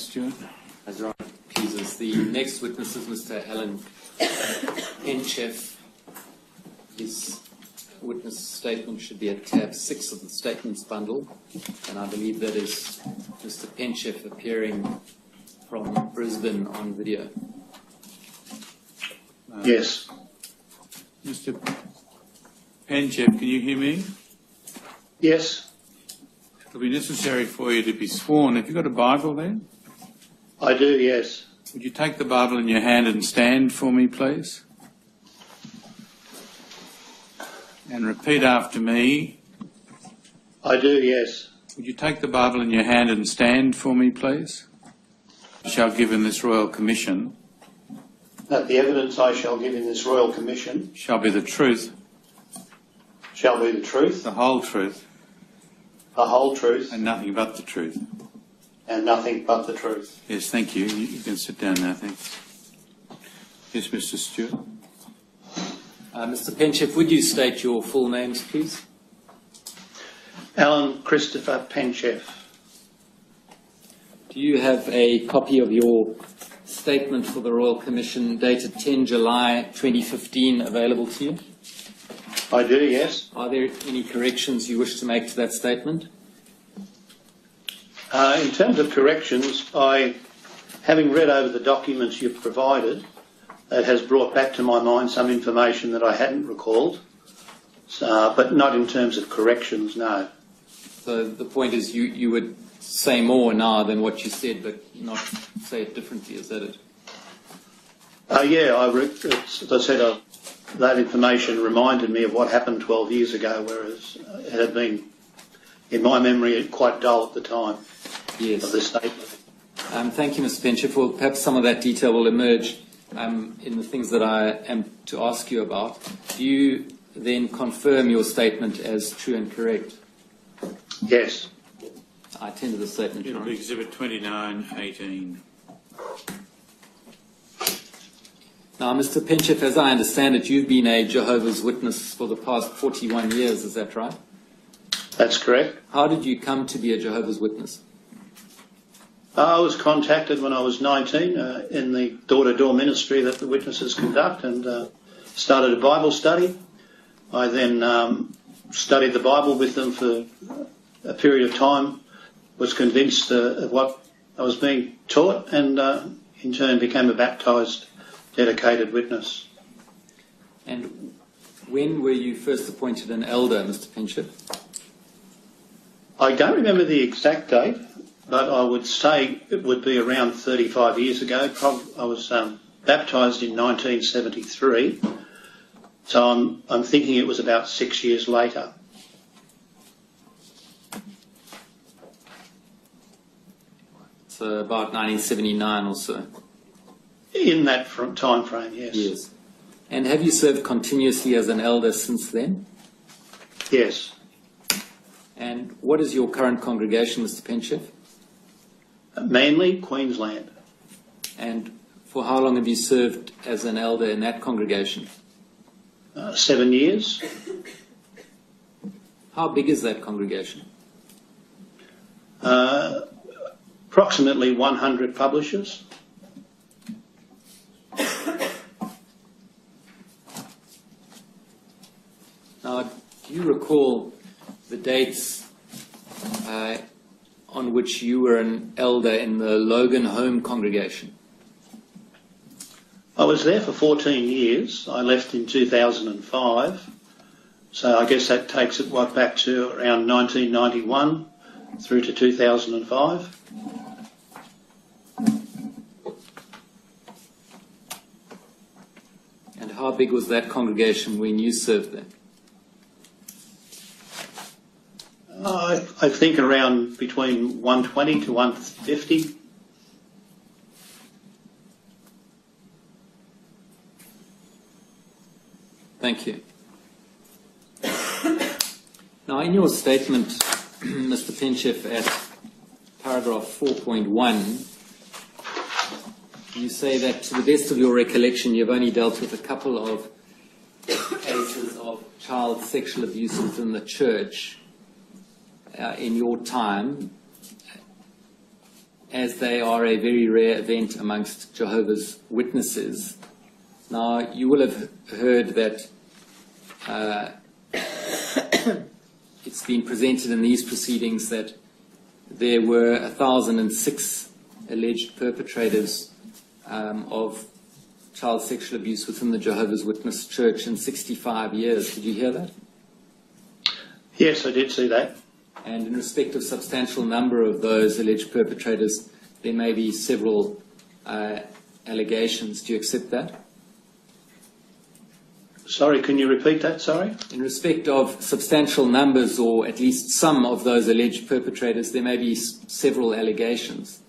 Stewart. As Ron pleases, the next witness is Mr. Alan Penchef. His witness statement should be at tab 6 of the statements bundle, and I believe that is Mr. Penchef appearing from Brisbane on video. Yes. Mr. Penchef, can you hear me? Yes, It'll be necessary for you to be sworn. Have you got a Bible there? I do, yes. Would you take the Bible in your hand and stand for me, please? And repeat after me. I do, yes. Would you take the Bible in your hand and stand for me, please? I shall give in this royal commission. That the evidence I shall give in this royal commission Shall be the truth, shall be the truth, the whole truth, the whole truth, and nothing but the truth. and nothing but the truth. Yes, thank you. You can sit down now, thanks. Yes, Mr. Stewart. Mr. Penchef, would you state your full names, please? Alan Christopher Penchef. Do you have a copy of your statement for the Royal Commission dated 10 July 2015 available to you? I do, yes. Are there any corrections you wish to make to that statement? In terms of corrections, having read over the documents you've provided, it has brought back to my mind some information that I hadn't recalled, but not in terms of corrections, no. So the point is you would say more now than what you said, but not say it differently, is that it? Yeah, as I said, that information reminded me of what happened 12 years ago, whereas it had been, in my memory, quite dull at the time of this statement. Thank you, Mr. Penchef. Well, perhaps some of that detail will emerge in the things that I am to ask you about. Do you then confirm your statement as true and correct? Yes. I attended the statement, Your It'll Honour. be Exhibit 2918. Now, Mr. Penchef, as I understand it, you've been a Jehovah's Witness for the past 41 years, is that right? That's correct. How did you come to be a Jehovah's Witness? I was contacted when I was 19 in the door-to-door ministry that the witnesses conduct, and started a Bible study. I then studied the Bible with them for a period of time, was convinced of what I was being taught, and in turn became a baptised, dedicated witness. And when were you first appointed an elder, Mr. Penchef? I don't remember the exact date, but I would say it would be around 35 years ago. I was baptised in 1973, so I'm thinking it was about 6 years later. So about 1979 or so. In that time frame, yes. Yes. And have you served continuously as an elder since then? Yes. And what is your current congregation, Mr. Penchef? Manly, Queensland. And for how long have you served as an elder in that congregation? 7 years. How big is that congregation? Approximately 100 publishers. Now, do you recall the dates on which you were an elder in the Logan Home congregation? I was there for 14 years. I left in 2005. So I guess that takes it back to around 1991 through to 2005. And how big was that congregation when you served there? I think around between 120 to 150. Thank you. Now, in your statement, Mr. Penchef, at paragraph 4.1, you say that to the best of your recollection, you've only dealt with a couple of cases of child sexual abuse within the church in your time. as they are a very rare event amongst Jehovah's Witnesses. Now, you will have heard that it's been presented in these proceedings that there were 1,006 alleged perpetrators of child sexual abuse within the Jehovah's Witness Church in 65 years. Did you hear that? Yes, I did see that. And in respect of substantial number of those alleged perpetrators, there may be several allegations. Do you accept that? Sorry, can you repeat that? Sorry? In respect of substantial numbers, or at least some of those alleged perpetrators, there may be several allegations.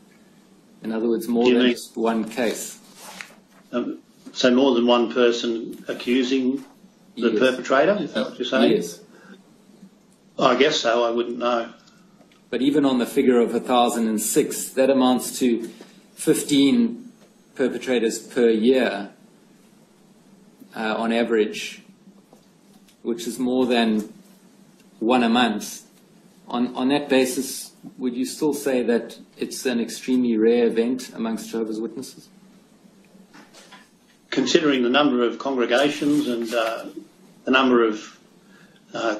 In other words, more than just one case. So more than one person accusing the perpetrator? Is that what you're saying? Yes. I guess so. I wouldn't know. But even on the figure of 1,006, that amounts to 15 perpetrators per year on average, which is more than one a month. On that basis, would you still say that it's an extremely rare event amongst Jehovah's Witnesses? Considering the number of congregations and the number of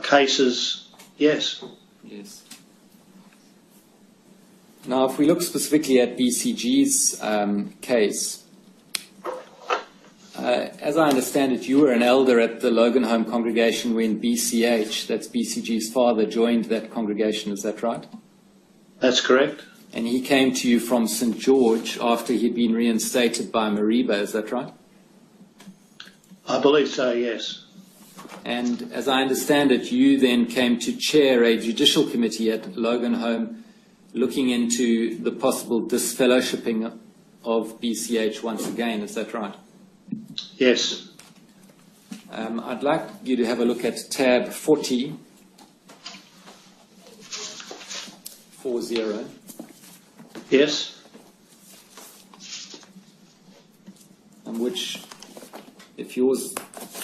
cases, yes. Yes. Now, if we look specifically at BCG's case, as I understand it, you were an elder at the Logan Home congregation when BCH, that's BCG's father, joined that congregation. Is that right? That's correct. And he came to you from St. George after he'd been reinstated by Mariba. Is that right? I believe so, yes. And as I understand it, you then came to chair a judicial committee at Logan Home looking into the possible disfellowshipping of BCH once again. Is that right? Yes. I'd like you to have a look at tab 40. Yes. Which, if yours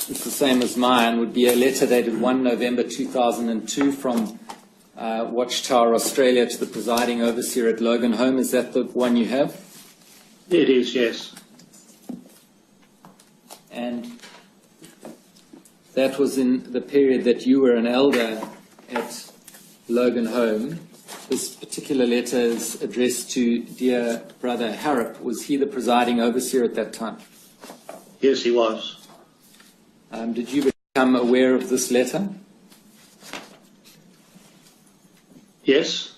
is the same as mine, would be a letter dated 1 November 2002 from Watchtower Australia to the presiding overseer at Logan Home. Is that the one you have? It is, yes. And that was in the period that you were an elder at Logan Home. This particular letter is addressed to dear brother Harrop. Was he the presiding overseer at that time? Yes, he was. Did you become aware of this letter? Yes.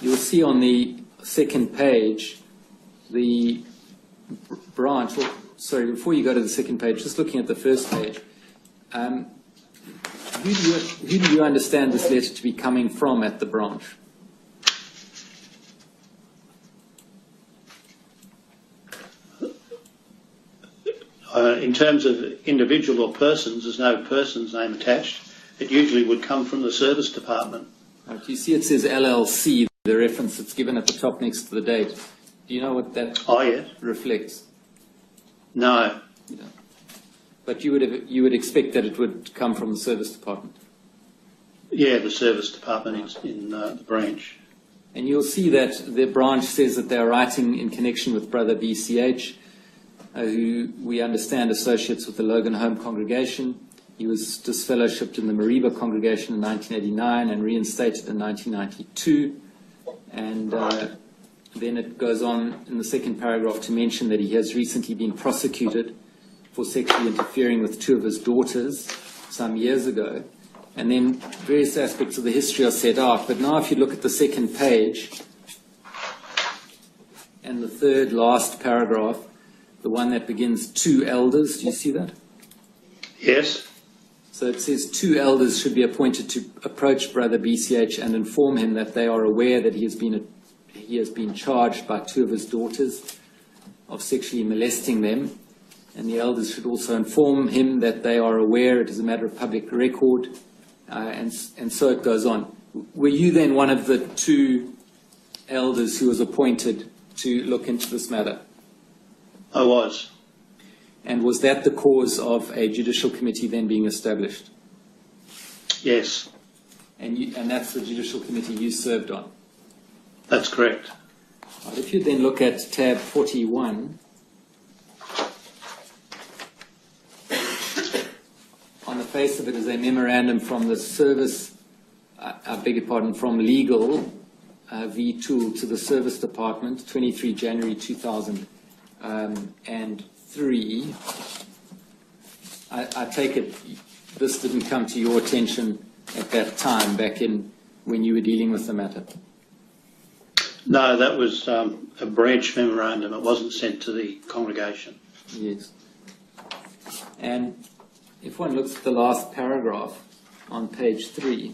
You'll see on the second page the branch. Well, sorry, before you go to the second page, just looking at the first page, who do you understand this letter to be coming from at the branch? In terms of individual or persons, there's no person's name attached. It usually would come from the service department. You see it says LLC, the reference that's given at the top next to the date. Do you know what that reflects? No. You don't. But you would expect that it would come from the service department? Yeah, the service department in the branch. And you'll see that the branch says that they are writing in connection with Brother BCH, who we understand associates with the Logan Home congregation. He was disfellowshipped in the Mariba congregation in 1989 and reinstated in 1992. And then it goes on in the second paragraph to mention that he has recently been prosecuted for sexually interfering with two of his daughters some years ago. And then various aspects of the history are set out. But now if you look at the second page and the third last paragraph, the one that begins 2 elders, do you see that? Yes. So it says 2 elders should be appointed to approach Brother BCH and inform him that they are aware that he has been charged by 2 of his daughters of sexually molesting them. And the elders should also inform him that they are aware it is a matter of public record, and so it goes on. Were you then one of the 2 elders who was appointed to look into this matter? I was. And was that the cause of a judicial committee then being established? Yes, And that's the Judicial Committee you served on. that's correct. Right, if you then look at tab 41, on the face of it is a memorandum from the service, I beg your pardon, from legal V2 to the Service Department, 23 January 2003. I take it this didn't come to your attention at that time, back in when you were dealing with the matter? No, that was a branch memorandum. It wasn't sent to the congregation. Yes. And if one looks at the last paragraph on page 3,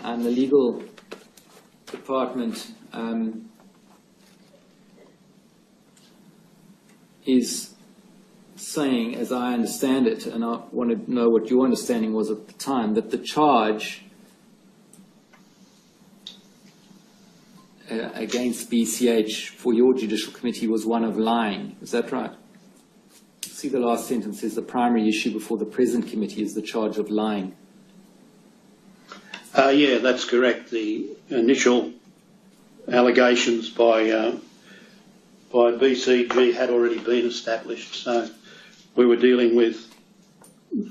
and the legal department is saying, as I understand it, and I want to know what your understanding was at the time, that the charge against BCH for your Judicial Committee was one of lying. Is that right? See, the last sentence says the primary issue before the present committee is the charge of lying. Yeah, that's correct. The initial allegations by BCG had already been established, so we were dealing with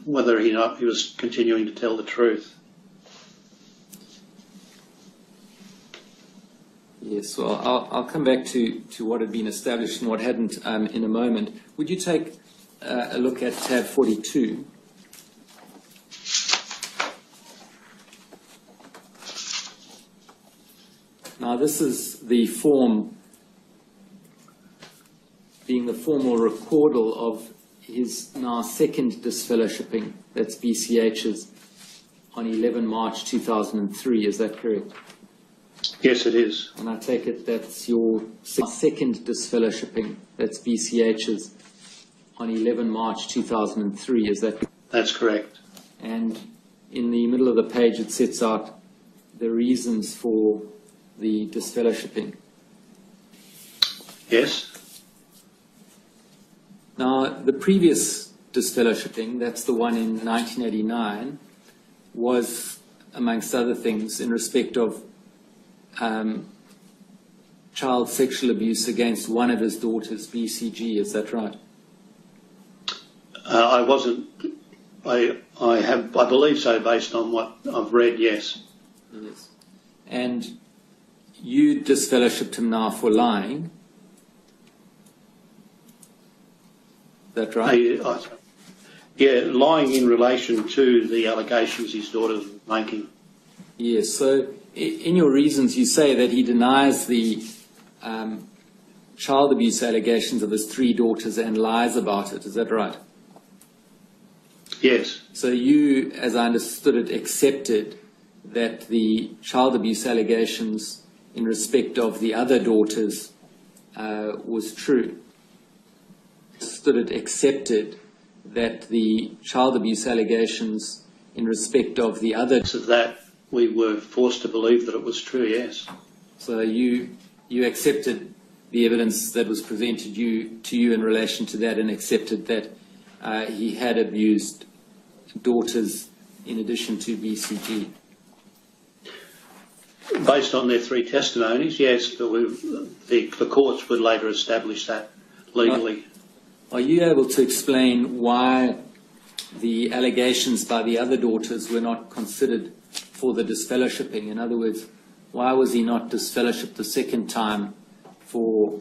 whether or not he was continuing to tell the truth. Yes, well, I'll come back to what had been established and what hadn't in a moment. Would you take a look at tab 42? Now, this is the form being the formal recordal of his now second disfellowshipping, that's BCH's, on 11 March 2003, is that correct? Yes, it is. And I take it that's your second disfellowshipping, that's BCH's, on 11 March 2003, is that correct? That's correct. And in the middle of the page it sets out the reasons for the disfellowshipping. Yes. Now, the previous disfellowshipping, that's the one in 1989, was, amongst other things, in respect of child sexual abuse against one of his daughters, BCG, is that right? I wasn't. I believe so, based on what I've read. Yes. Yes. And you disfellowshipped him now for lying. Is that right? Yeah, lying in relation to the allegations his daughter was making. Yes. So, in your reasons, you say that he denies the child abuse allegations of his 3 daughters and lies about it. Is that right? Yes. So you, as I understood it, accepted that the child abuse allegations in respect of the other daughters was true. Accepted that the child abuse allegations in respect of the other. So that we were forced to believe that it was true. Yes. So you accepted the evidence that was presented to you in relation to that, and accepted that he had abused daughters in addition to BCG. Based on their 3 testimonies, yes, but the courts would later establish that legally. Are you able to explain why the allegations by the other daughters were not considered for the disfellowshipping? In other words, why was he not disfellowshipped the second time for,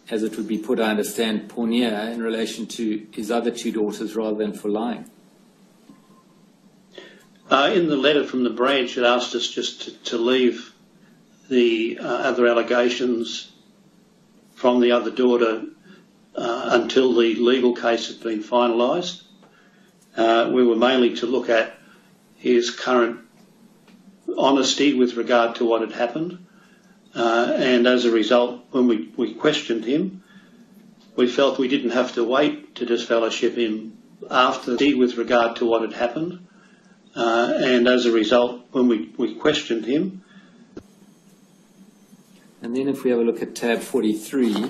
as it would be put, I understand, porneia in relation to his other 2 daughters rather than for lying? In the letter from the branch, it asked us just to leave the other allegations from the other daughter until the legal case had been finalised. We were mainly to look at his current honesty with regard to what had happened, and as a result, when we questioned him, we felt we didn't have to wait to disfellowship him after with regard to what had happened. And as a result, when we questioned him. And then if we have a look at tab 43,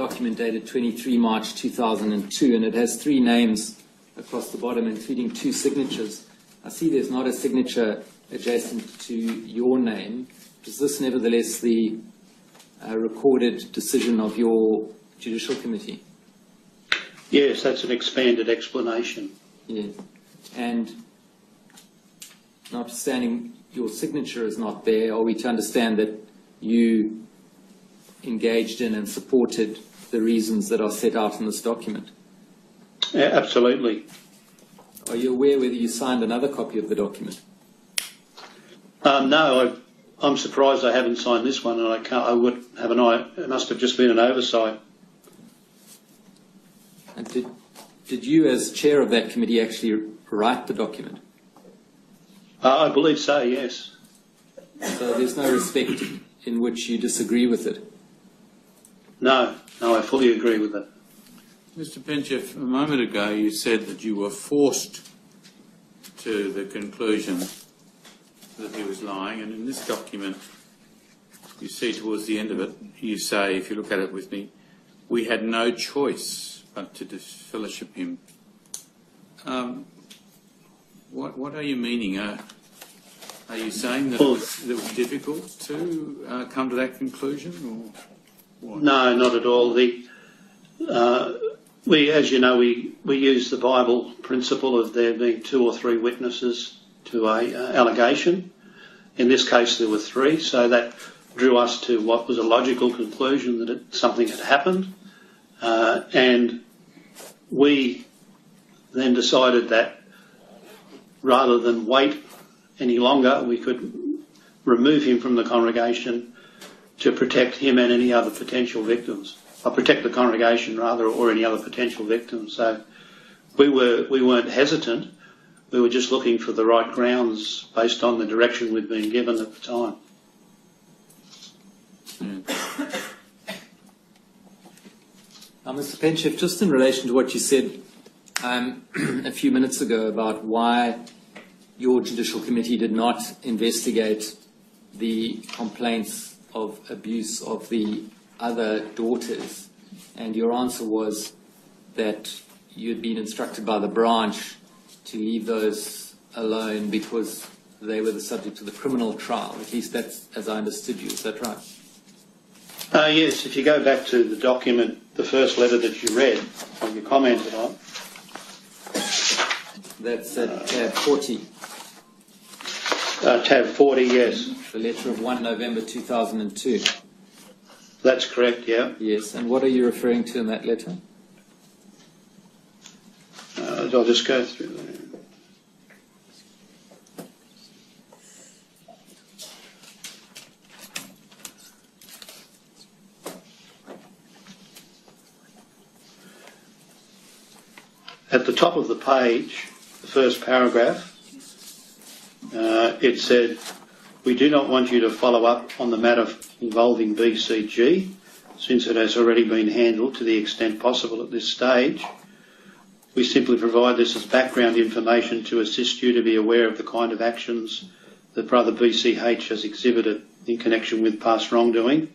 document dated 23 March 2002, and it has 3 names across the bottom, including 2 signatures. I see there's not a signature adjacent to your name. Is this nevertheless the recorded decision of your Judicial Committee? Yes, that's an expanded explanation. Yes. And notwithstanding your signature is not there, are we to understand that you engaged in and supported the reasons that are set out in this document? Yeah, absolutely. Are you aware whether you signed another copy of the document? No, I'm surprised I haven't signed this one, and I would have an eye. It must have just been an oversight. And did you, as chair of that committee, actually write the document? I believe so, yes. So there's no respect in which you disagree with it? No, I fully agree with it. Mr. Pinchef, a moment ago you said that you were forced to the conclusion that he was lying, and in this document you see towards the end of it, you say, if you look at it with me, we had no choice but to disfellowship him. What are you meaning? Are you saying that it was difficult to come to that conclusion, or what? No, not at all. As you know, we use the Bible principle of there being 2 or 3 witnesses to a allegation. In this case, there were 3, so that drew us to what was a logical conclusion that something had happened, and we then decided that rather than wait any longer, we could remove him from the congregation to protect him and any other potential victims, or protect the congregation rather, or any other potential victims. So we weren't hesitant. We were just looking for the right grounds based on the direction we'd been given at the time. Now, Mr. Pinchef, just in relation to what you said a few minutes ago about why your Judicial Committee did not investigate the complaints of abuse of the other daughters, and your answer was that you had been instructed by the branch to leave those alone because they were the subject of the criminal trial. At least that's as I understood you. Is that right? Yes, if you go back to the document, the first letter that you read, or you commented on. That's at tab 40. Tab 40, yes. The letter of 1 November 2002. That's correct, yeah. Yes, and what are you referring to in that letter? I'll just go through there. At the top of the page, the first paragraph, it said, "We do not want you to follow up on the matter involving BCG, since it has already been handled to the extent possible at this stage. We simply provide this as background information to assist you to be aware of the kind of actions that Brother BCH has exhibited in connection with past wrongdoing."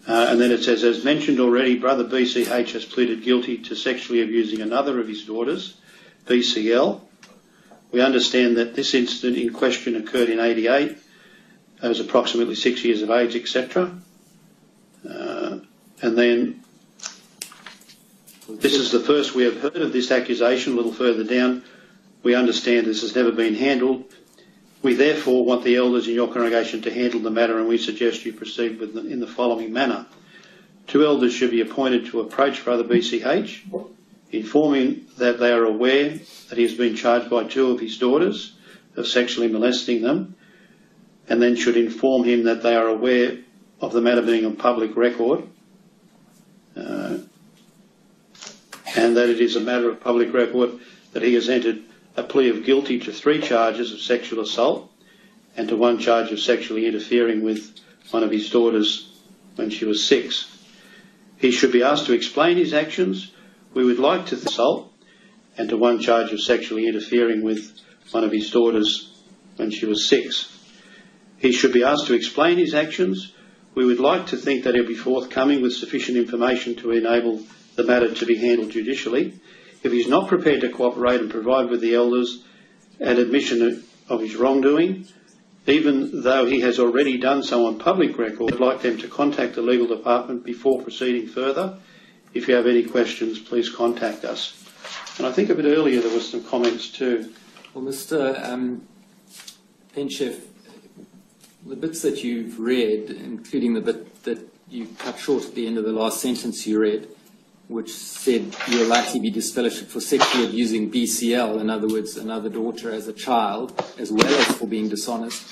And then it says, "As mentioned already, Brother BCH has pleaded guilty to sexually abusing another of his daughters, BCL. We understand that this incident in question occurred in '88. I was approximately 6 years of age, etc." And then, "This is the first we have heard of this accusation." A little further down, "We understand this has never been handled. We therefore want the elders in your congregation to handle the matter, and we suggest you proceed with in the following manner. 2 elders should be appointed to approach Brother BCH, informing that they are aware that he has been charged by 2 of his daughters of sexually molesting them, and then should inform him that they are aware of the matter being on public record, and that it is a matter of public record that he has entered a plea of guilty to 3 charges of sexual assault and to 1 charge of sexually interfering with one of his daughters when she was 6. He should be asked to explain his actions. We would like to assault and to 1 charge of sexually interfering with one of his daughters when she was 6. He should be asked to explain his actions. We would like to think that he'll be forthcoming with sufficient information to enable the matter to be handled judicially. If he's not prepared to cooperate and provide with the elders an admission of his wrongdoing, even though he has already done so on public record, I'd like them to contact the legal department before proceeding further. If you have any questions, please contact us. And I think a bit earlier there was some comments too. Well, Mr. Penchef, the bits that you've read, including the bit that you cut short at the end of the last sentence you read, which said you'll likely be disfellowshipped for sexually abusing BCL, in other words, another daughter as a child, as well as for being dishonest,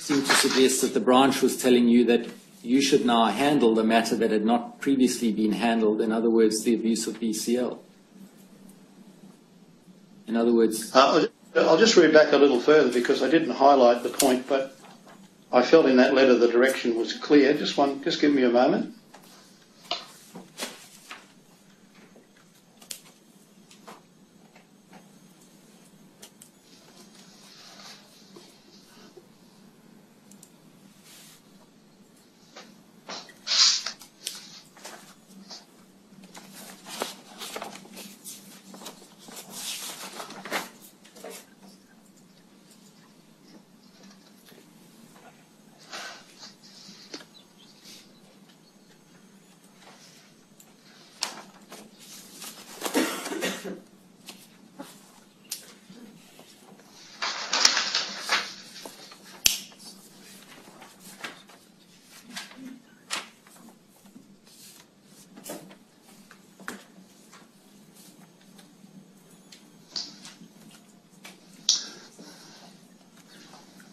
seemed to suggest that the branch was telling you that you should now handle the matter that had not previously been handled, in other words, the abuse of BCL. In other words... I'll just read back a little further because I didn't highlight the point, but I felt in that letter the direction was clear. Just give me a moment.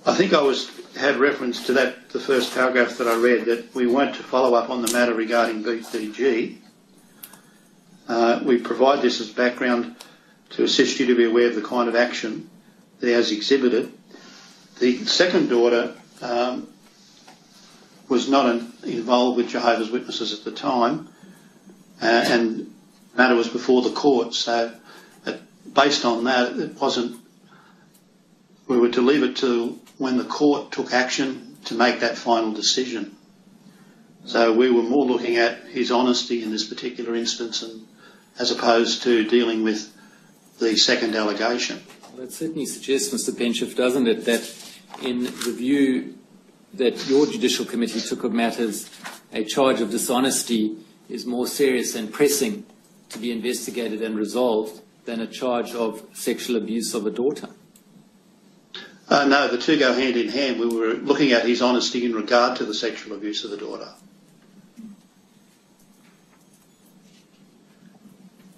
I think I had reference to that, the first paragraph that I read, that we weren't to follow up on the matter regarding BCG. We provide this as background to assist you to be aware of the kind of action that he has exhibited. The second daughter was not involved with Jehovah's Witnesses at the time, and the matter was before the court. So based on that, it wasn't, we were to leave it to when the court took action to make that final decision. So we were more looking at his honesty in this particular instance, and as opposed to dealing with the second allegation. Well, it certainly suggests, Mr. Penchef, doesn't it, that in the view that your judicial committee took of matters, a charge of dishonesty is more serious and pressing to be investigated and resolved than a charge of sexual abuse of a daughter. No, the two go hand in hand. We were looking at his honesty in regard to the sexual abuse of the daughter.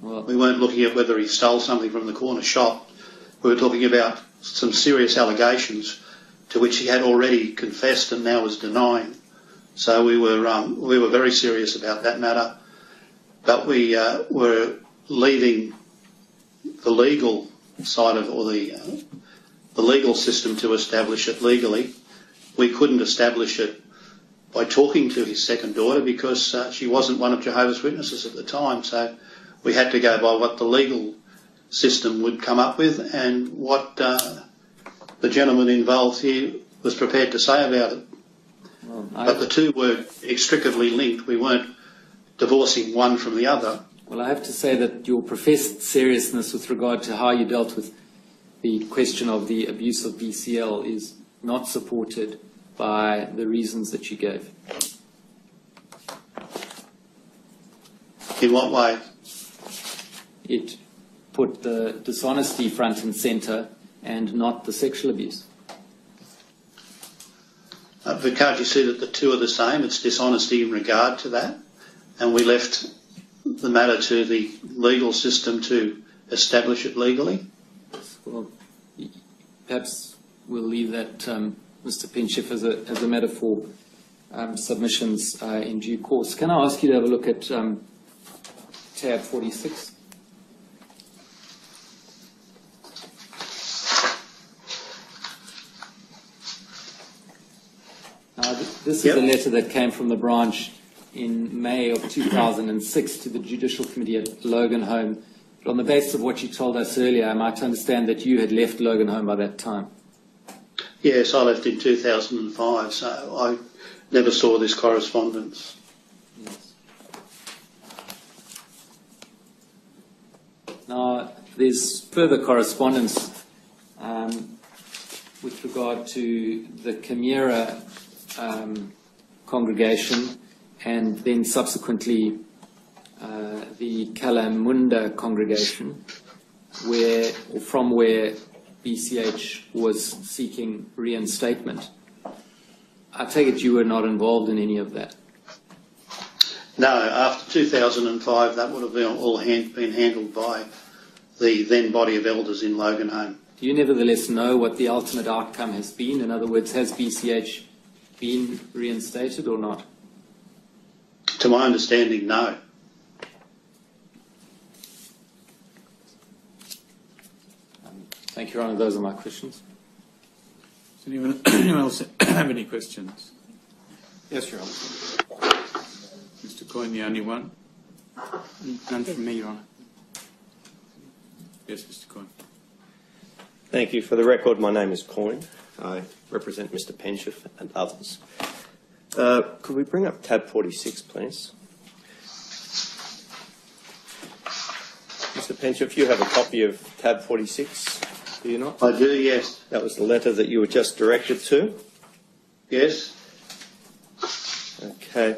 Well, we weren't looking at whether he stole something from the corner shop. We were talking about some serious allegations to which he had already confessed and now was denying. So we were very serious about that matter. But we were leaving the legal side of, or the legal system to establish it legally. We couldn't establish it by talking to his second daughter because she wasn't one of Jehovah's Witnesses at the time. So we had to go by what the legal system would come up with and what the gentleman involved here was prepared to say about it. well, But the two were inextricably linked. We weren't divorcing one from the other. Well, I have to say that your professed seriousness with regard to how you dealt with the question of the abuse of BCL is not supported by the reasons that you gave. In what way? It put the dishonesty front and centre and not the sexual abuse. But can't you see that the two are the same? It's dishonesty in regard to that. And we left the matter to the legal system to establish it legally. Well, perhaps we'll leave that, Mr. Penchef, as a matter for submissions in due course. Can I ask you to have a look at tab 46? Now, this is a letter that came from the branch in May of 2006 to the Judicial Committee at Logan Home. But on the basis of what you told us earlier, I might understand that you had left Logan Home by that time. Yes, I left in 2005, so never saw this correspondence. Yes. Now, there's further correspondence with regard to the Camera congregation and then subsequently the Kalamunda congregation, from where BCH was seeking reinstatement. I take it you were not involved in any of that? No, after 2005, that would have been handled by the then body of elders in Loganholme. Do you nevertheless know what the ultimate outcome has been? In other words, has BCH been reinstated or not? To my understanding, no. Thank you, Your Honour. Those are my questions. Does anyone else have any questions? Yes, Your Honour. Mr. Coyne, the only one? None from me, Your Honour. Yes, Mr. Coyne. Thank you. For the record, my name is Coyne. I represent Mr. Pencheth and others. Could we bring up tab 46, please? Mr. Pencheth, you have a copy of tab 46, do you not? I do, yes. That was the letter that you were just directed to? Yes. Okay.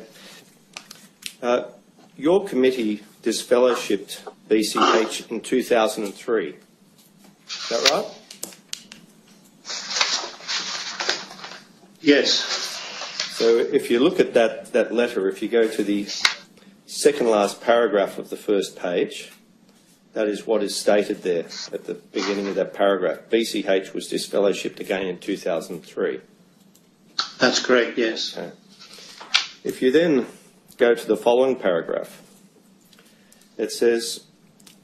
Your committee disfellowshipped BCH in 2003. Is that right? Yes. So if you look at that letter, if you go to the second last paragraph of the first page, that is what is stated there at the beginning of that paragraph. BCH was disfellowshipped again in 2003. That's correct, yes. Okay. If you then go to the following paragraph, it says,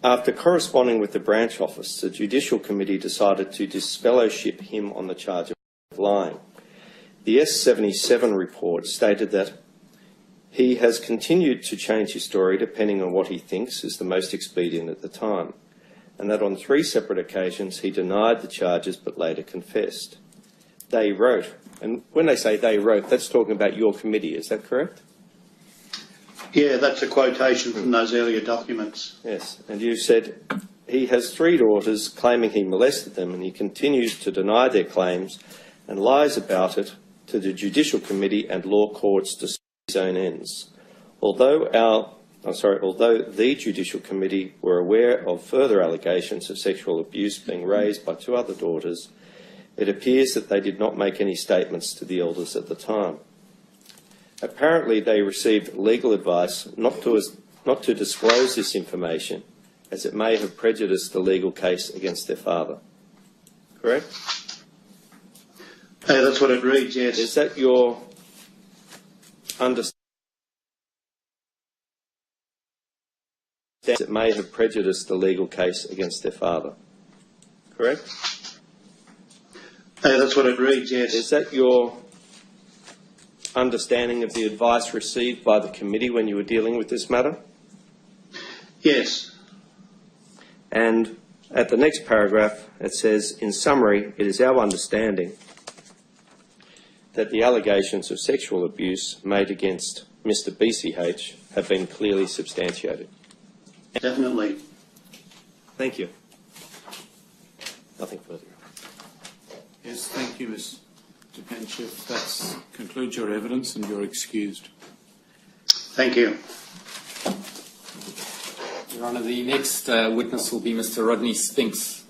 after corresponding with the branch office, the Judicial Committee decided to disfellowship him on the charge of lying. The S77 report stated that he has continued to change his story depending on what he thinks is the most expedient at the time, and that on 3 separate occasions he denied the charges but later confessed. They wrote, and when they say they wrote, that's talking about your committee, is that correct? Yeah, that's a quotation from those earlier documents. Yes, and you said he has 3 daughters claiming he molested them, and he continues to deny their claims and lies about it to the Judicial Committee and law courts to serve his own ends. Although the Judicial Committee were aware of further allegations of sexual abuse being raised by 2 other daughters, it appears that they did not make any statements to the elders at the time. Apparently, they received legal advice not to disclose this information, as it may have prejudiced the legal case against their father. Correct? That's what it reads, yes. Is that your understanding? It may have prejudiced the legal case against their father. Correct? That's what it reads, yes. Is that your understanding of the advice received by the committee when you were dealing with this matter? Yes. And at the next paragraph, it says, in summary, it is our understanding that the allegations of sexual abuse made against Mr. BCH have been clearly substantiated. Definitely. Thank you. Nothing further. Yes, thank you, Mr. Pencheth. That concludes your evidence and you're excused. Thank you. Your Honour, the next witness will be Mr. Rodney Spinks.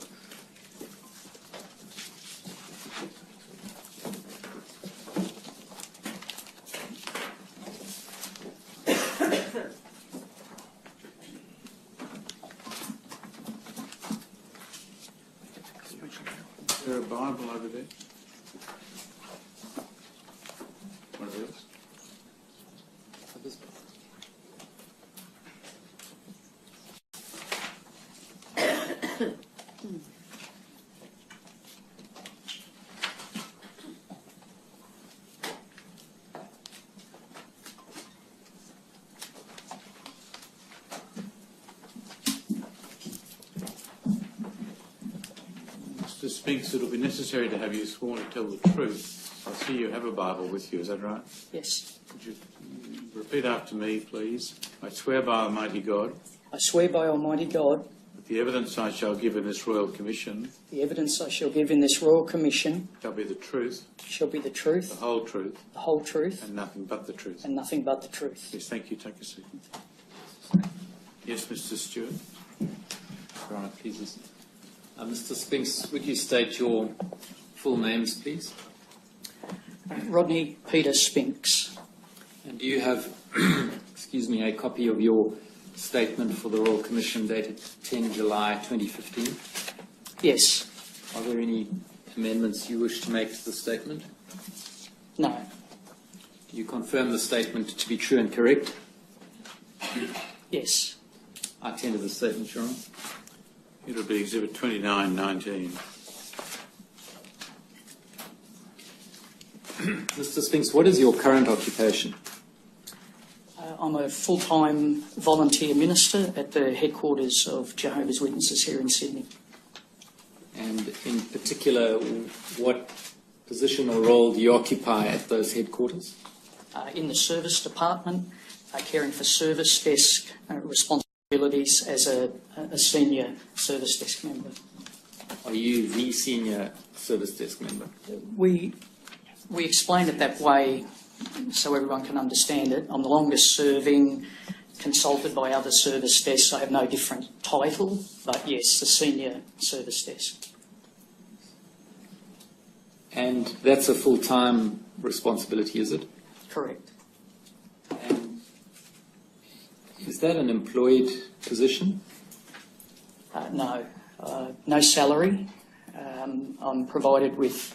Is there a Bible over there? One of those? Mr. Spinks, it will be necessary to have you sworn to tell the truth, I see you have a Bible with you, is that right? Yes. Would you repeat after me, please? I swear by Almighty God I swear by Almighty God, that the evidence I shall give in this Royal Commission the evidence I shall give in this Royal Commission shall be the truth, shall be the the truth, whole truth, the whole truth, and nothing but the truth. and nothing but the truth. Yes, thank you. Take a seat. Yes, Mr. Stewart. Right, please. Mr. Spinks, would you state your full names, please? Rodney Peter Spinks. And do you have, excuse me, a copy of your statement for the Royal Commission dated 10 July 2015? Yes. Are there any amendments you wish to make to the statement? No. Do you confirm the statement to be true and correct? Yes. I tender the statement, Your Honour. It'll be Exhibit 2919. Mr. Spinks, what is your current occupation? I'm a full-time volunteer minister at the headquarters of Jehovah's Witnesses here in Sydney. And in particular, what position or role do you occupy at those headquarters? In the service department, caring for service desk responsibilities as a senior service desk member. Are you the senior service desk member? We explain it that way so everyone can understand it. I'm the longest serving, consulted by other service desks. I have no different title, but yes, the senior service desk. And that's a full-time responsibility, is it? Correct. And is that an employed position? No. No salary. I'm provided with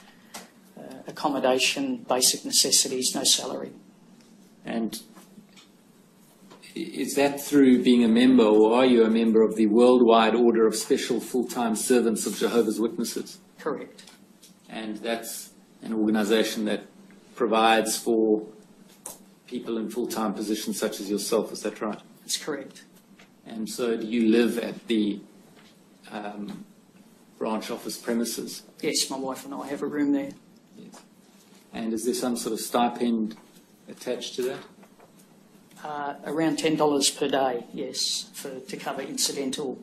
accommodation, basic necessities, no salary. And is that through being a member, or are you a member of the Worldwide Order of Special Full-Time Servants of Jehovah's Witnesses? Correct. And that's an organisation that provides for people in full-time positions such as yourself, is that right? That's correct. And so do you live at the branch office premises? Yes, my wife and I have a room there. Yes. And is there some sort of stipend attached to that? Around $10 per day, yes, to cover incidental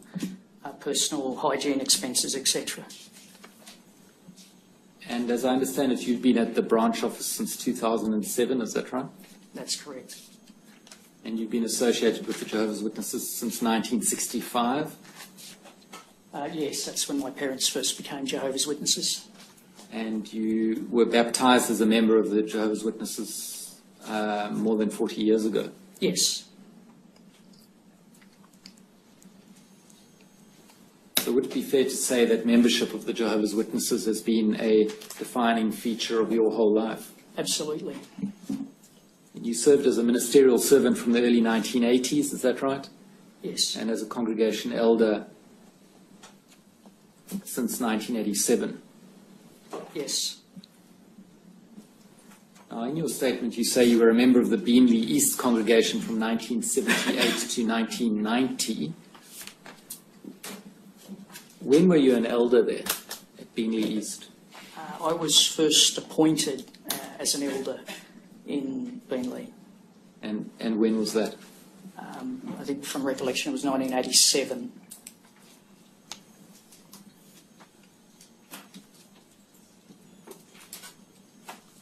personal hygiene expenses, etc. And as I understand it, you've been at the branch office since 2007, is that right? That's correct. And you've been associated with the Jehovah's Witnesses since 1965? Yes, that's when my parents first became Jehovah's Witnesses. And you were baptised as a member of the Jehovah's Witnesses more than 40 years ago? Yes. So would it be fair to say that membership of the Jehovah's Witnesses has been a defining feature of your whole life? Absolutely. You served as a ministerial servant from the early 1980s, is that right? Yes. And as a congregation elder since 1987? Yes. Now, in your statement, you say you were a member of the Beenleigh East congregation from 1978 to 1990. When were you an elder there at Beenleigh East? I was first appointed as an elder in Beenleigh. And when was that? I think from recollection it was 1987.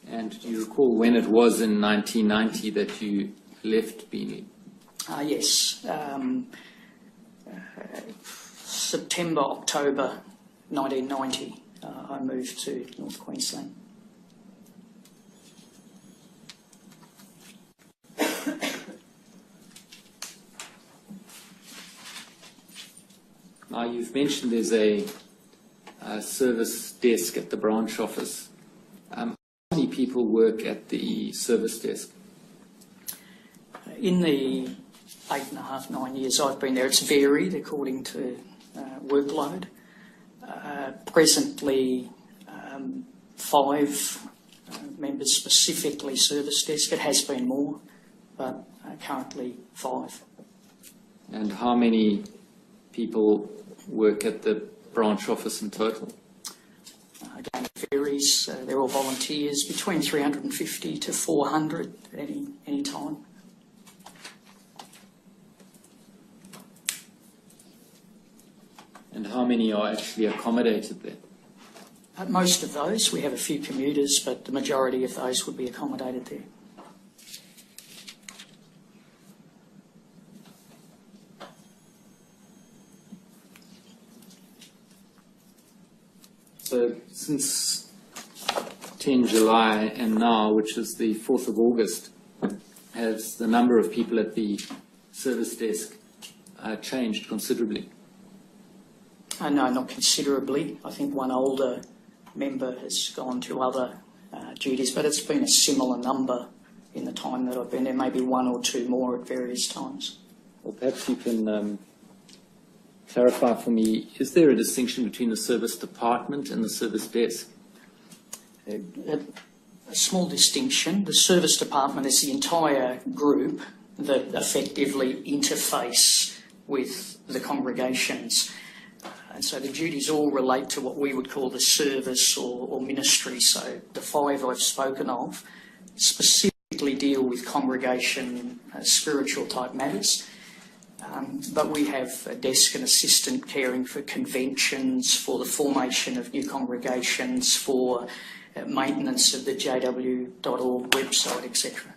And do you recall when it was in 1990 that you left Beenleigh? Yes. September, October 1990, I moved to North Queensland. Now, you've mentioned there's a service desk at the branch office. How many people work at the service desk? In the 8.5, 9 years I've been there, it's varied according to workload. Presently, 5 members specifically service desk. It has been more, but currently 5. And how many people work at the branch office in total? Again, it varies. They're all volunteers, between 350 to 400 at any time. And how many are actually accommodated there? Most of those, we have a few commuters, but the majority of those would be accommodated there. So since 10 July and now, which is the 4th of August, has the number of people at the service desk changed considerably? No, not considerably. I think one older member has gone to other duties, but it's been a similar number in the time that I've been there, maybe one or two more at various times. Well, perhaps you can clarify for me, is there a distinction between the service department and the service desk? A small distinction. The service department is the entire group that effectively interface with the congregations. And so the duties all relate to what we would call the service or ministry. So the 5 I've spoken of specifically deal with congregation spiritual type matters. But we have a desk and assistant caring for conventions, for the formation of new congregations, for maintenance of the jw.org website, etc.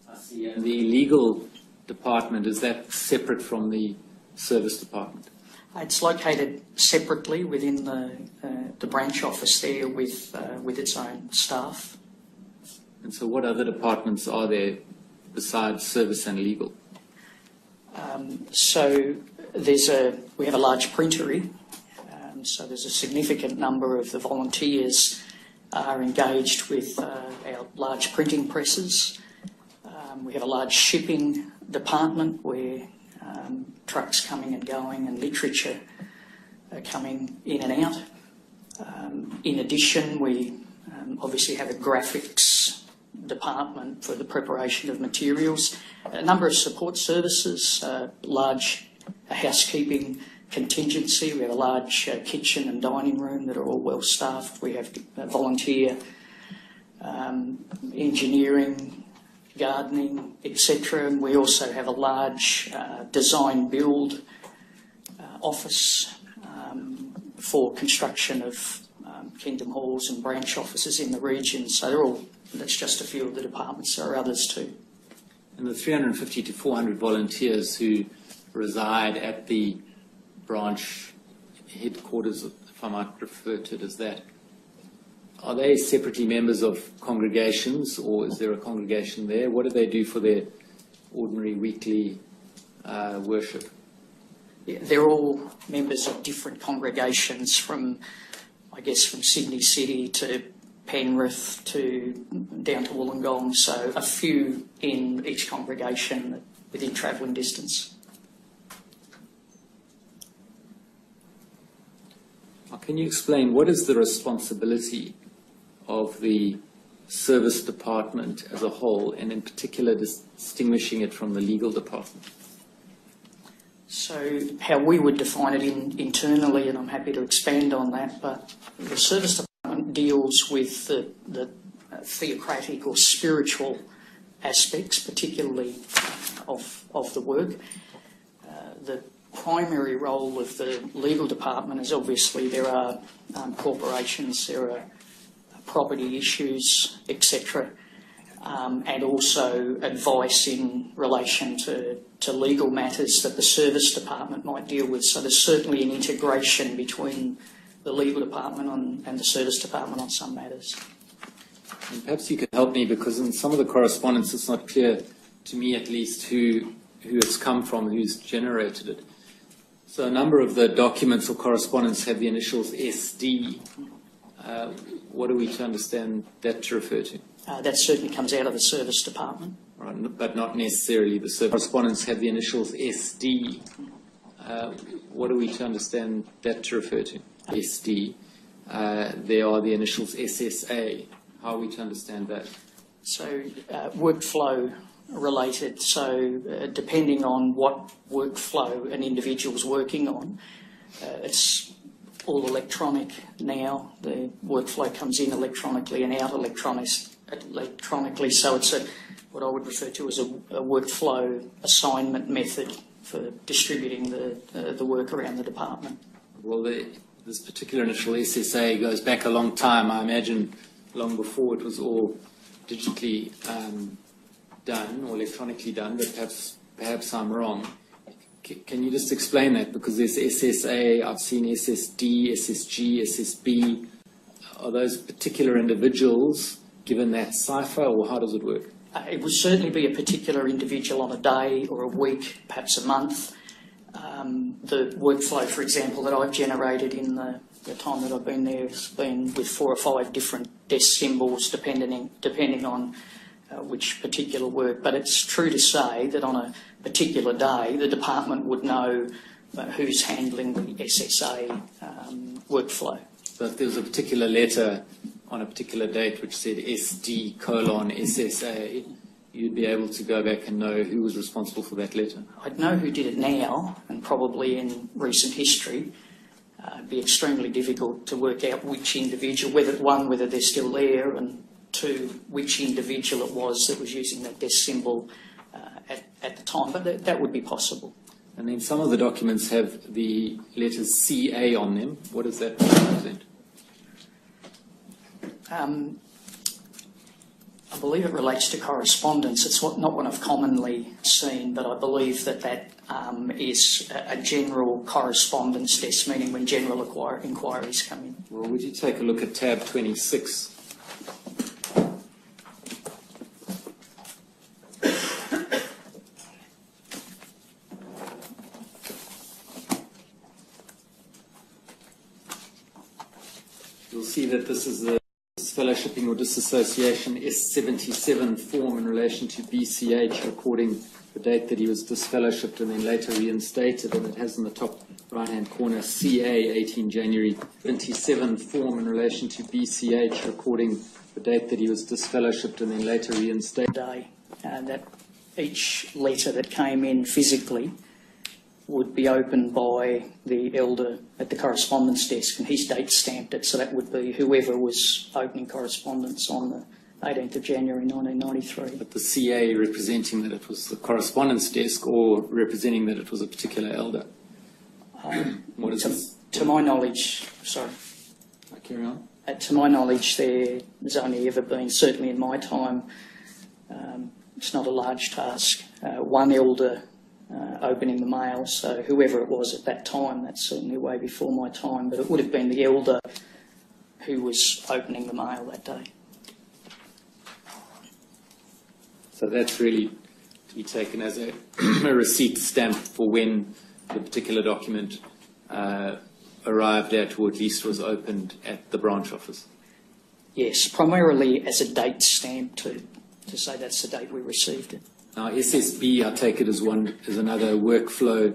I see. And the legal department, is that separate from the service department? It's located separately within the branch office there with its own staff. And so what other departments are there besides service and legal? So we have a large printery, so there's a significant number of the volunteers are engaged with our large printing presses. We have a large shipping department where trucks coming and going and literature coming in and out. In addition, we obviously have a graphics department for the preparation of materials, a number of support services, large housekeeping contingency. We have a large kitchen and dining room that are all well staffed. We have volunteer engineering, gardening, etc. And we also have a large design build office for construction of Kingdom Halls and branch offices in the region. So that's just a few of the departments. There are others too. And the 350 to 400 volunteers who reside at the branch headquarters, if I might refer to it as that, are they separately members of congregations, or is there a congregation there? What do they do for their ordinary weekly worship? Yeah, they're all members of different congregations from Sydney City to Penrith to down to Wollongong, so a few in each congregation within travelling distance. Can you explain what is the responsibility of the service department as a whole, and in particular distinguishing it from the legal department? So how we would define it internally, and I'm happy to expand on that, but the service department deals with the theocratic or spiritual aspects, particularly of the work. The primary role of the legal department is obviously there are corporations, there are property issues, etc., and also advice in relation to legal matters that the service department might deal with. So there's certainly an integration between the legal department and the service department on some matters. And perhaps you could help me, because in some of the correspondence it's not clear, to me at least, who it's come from, who's generated it. So a number of the documents or correspondence have the initials SD. What are we to understand that to refer to? That certainly comes out of the service department. Right, but not necessarily. The service correspondence have the initials SD. What are we to understand that to refer to? SD. There are the initials SSA. How are we to understand that? So workflow related. So depending on what workflow an individual's working on, it's all electronic now. The workflow comes in electronically and out electronically, so it's what I would refer to as a workflow assignment method for distributing the work around the department. Well, this particular initial SSA goes back a long time. I imagine long before it was all digitally done or electronically done, but perhaps I'm wrong. Can you just explain that? Because there's SSA, I've seen SSD, SSG, SSB. Are those particular individuals given that cipher, or how does it work? It would certainly be a particular individual on a day or a week, perhaps a month. The workflow, for example, that I've generated in the time that I've been there has been with 4 or 5 different desk symbols depending on which particular work. But it's true to say that on a particular day, the department would know who's handling the SSA workflow. So if there was a particular letter on a particular date which said SD:SSA, you'd be able to go back and know who was responsible for that letter? I'd know who did it now, and probably in recent history. It'd be extremely difficult to work out which individual, whether they're still there, and 2, which individual it was that was using that desk symbol at the time. But that would be possible. And then some of the documents have the letters CA on them. What does that represent? I believe it relates to correspondence. It's not what I've commonly seen, but I believe that is a general correspondence desk, meaning when general inquiries come in. Well, would you take a look at tab 26? You'll see that this is the Fellowshipping or Disassociation S77 form in relation to BCH, recording the date that he was disfellowshipped and then later reinstated, and it has in the top right-hand corner CA 18 January 77 form in relation to BCH, recording the date that he was disfellowshipped and then later reinstated. That each letter that came in physically would be opened by the elder at the correspondence desk, and he's date stamped it, so that would be whoever was opening correspondence on the 18th of January 1993. But the CA representing that it was the correspondence desk, or representing that it was a particular elder? What is this? To my knowledge, sorry. Carry on. To my knowledge, there's only ever been, certainly in my time, it's not a large task, one elder opening the mail, so whoever it was at that time, that's certainly way before my time, but it would have been the elder who was opening the mail that day. So that's really to be taken as a receipt stamp for when the particular document arrived at, or at least was opened at the branch office? Yes, primarily as a date stamp to say that's the date we received it. Now, SSB, I take it as another workflow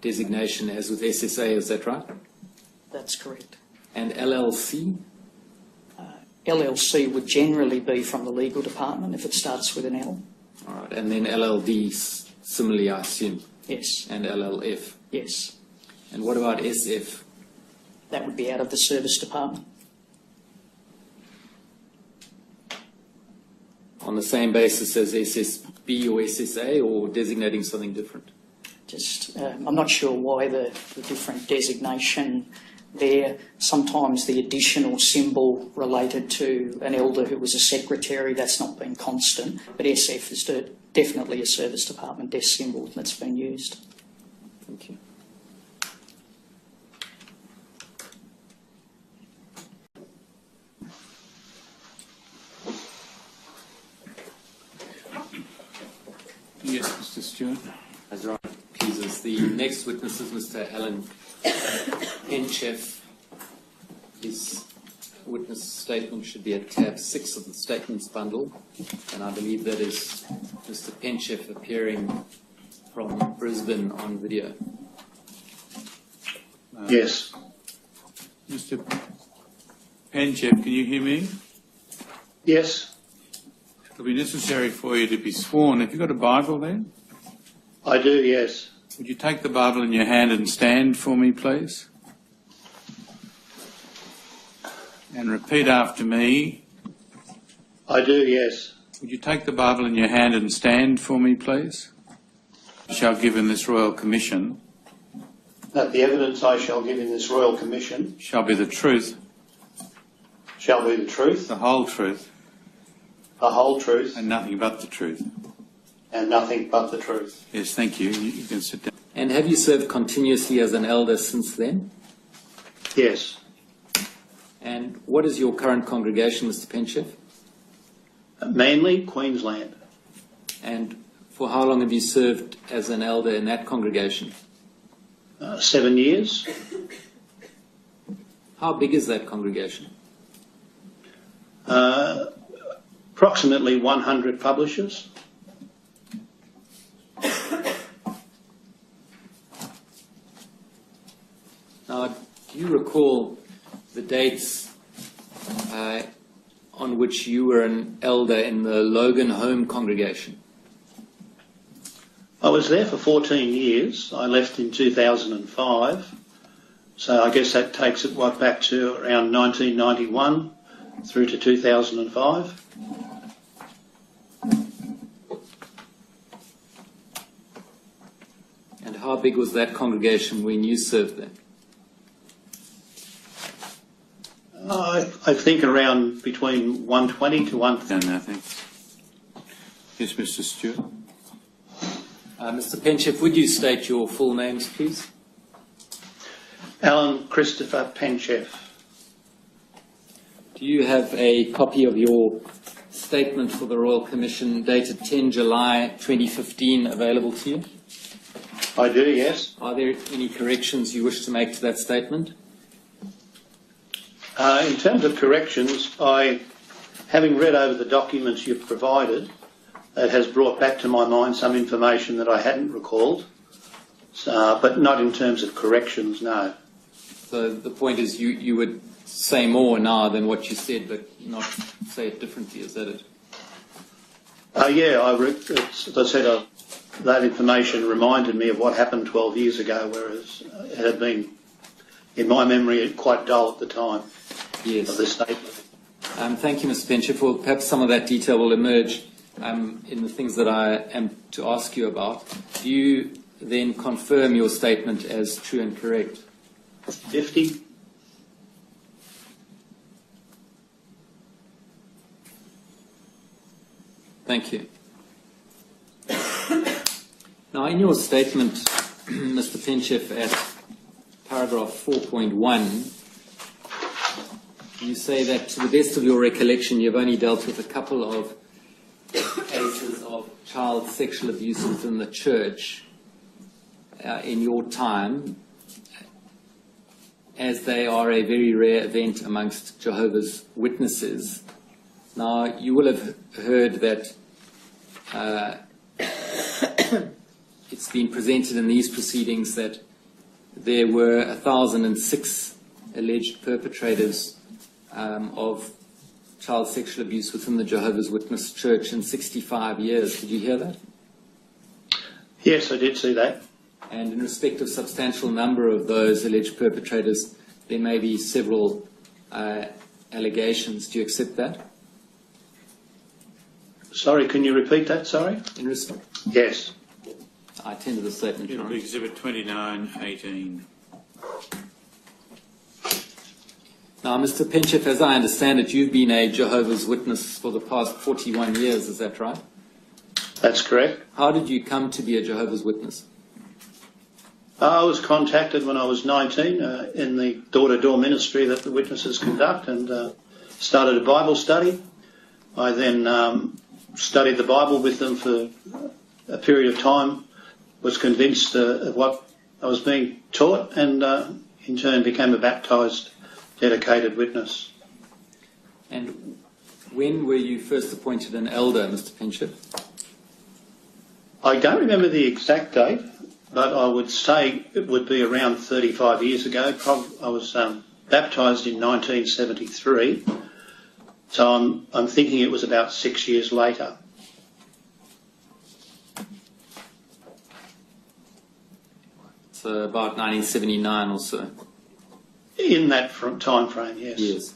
designation, as with SSA, is that right? That's correct. And LLC? LLC would generally be from the legal department if it starts with an L. All right, and then LLD, similarly, I assume? Yes. And LLF? Yes. And what about SF? That would be out of the service department. On the same basis as SSB or SSA, or designating something different? I'm not sure why the different designation there. Sometimes the additional symbol related to an elder who was a secretary, that's not been constant, but SF is definitely a service department desk symbol that's been used. Thank you. Yes, Mr. Stewart. As right pleases. The next witness is Mr. Alan Henchef. His witness statement should be at tab 6 of the statements bundle, and I believe that is Mr. Henchef appearing from Brisbane on video. Yes. Mr. Penchef, can you hear me? Yes, It'll be necessary for you to be sworn. Have you got a Bible there? I do, yes. Would you take the Bible in your hand and stand for me, please? and repeat after me. I do, yes. Would you take the Bible in your hand and stand for me, please? I shall give in this royal commission That the evidence I shall give in this royal commission shall be the truth, shall be the truth, the whole truth, the whole truth, and nothing but the truth. and nothing but the truth. Yes, thank you. You can sit down. And have you served continuously as an elder since then? Yes. And what is your current congregation, Mr. Penchef? Manly, Queensland. And for how long have you served as an elder in that congregation? 7 years. How big is that congregation? Approximately 100 publishers. Now, do you recall the dates on which you were an elder in the Logan Home congregation? I was there for 14 years. I left in 2005. So I guess that takes it back to around 1991 through to 2005. And how big was that congregation when you served there? I think around between 120 to 130. Down now, thanks. Yes, Mr. Stewart. Mr. Penchef, would you state your full names, please? Alan Christopher Penchef. Do you have a copy of your statement for the Royal Commission dated 10 July 2015 available to you? I do, yes. Are there any corrections you wish to make to that statement? In terms of corrections, having read over the documents you've provided, it has brought back to my mind some information that I hadn't recalled, but not in terms of corrections, no. So the point is you would say more now than what you said, but not say it differently, is that it? Yeah, as I said, that information reminded me of what happened 12 years ago, whereas it had been, in my memory, quite dull at the time of the statement. Thank you, Mr. Penchef. Well, perhaps some of that detail will emerge in the things that I am to ask you about. Do you then confirm your statement as true and correct? 50. Thank you. Now, in your statement, Mr. Penchef, at paragraph 4.1, you say that to the best of your recollection, you've only dealt with a couple of cases of child sexual abuse within the church in your time, as they are a very rare event amongst Jehovah's Witnesses. Now, you will have heard that it's been presented in these proceedings that there were 1,006 alleged perpetrators of child sexual abuse within the Jehovah's Witness Church in 65 years. Did you hear that? Yes, I did see that. And in respect of substantial number of those alleged perpetrators, there may be several allegations. Do you accept that? Sorry, can you repeat that, sorry? In respect? Yes. I attended the statement, Your It'll be Honour. Exhibit 2918. Now, Mr. Penchef, as I understand it, you've been a Jehovah's Witness for the past 41 years, is that right? That's correct. How did you come to be a Jehovah's Witness? I was contacted when I was 19 in the door-to-door ministry that the witnesses conduct, and started a Bible study. I then studied the Bible with them for a period of time, was convinced of what I was being taught, and in turn became a baptised, dedicated witness. And when were you first appointed an elder, Mr. Penchef? I don't remember the exact date, but I would say it would be around 35 years ago. I was baptised in 1973, so I'm thinking it was about 6 years later. So about 1979 or so. In that time frame, yes. Yes.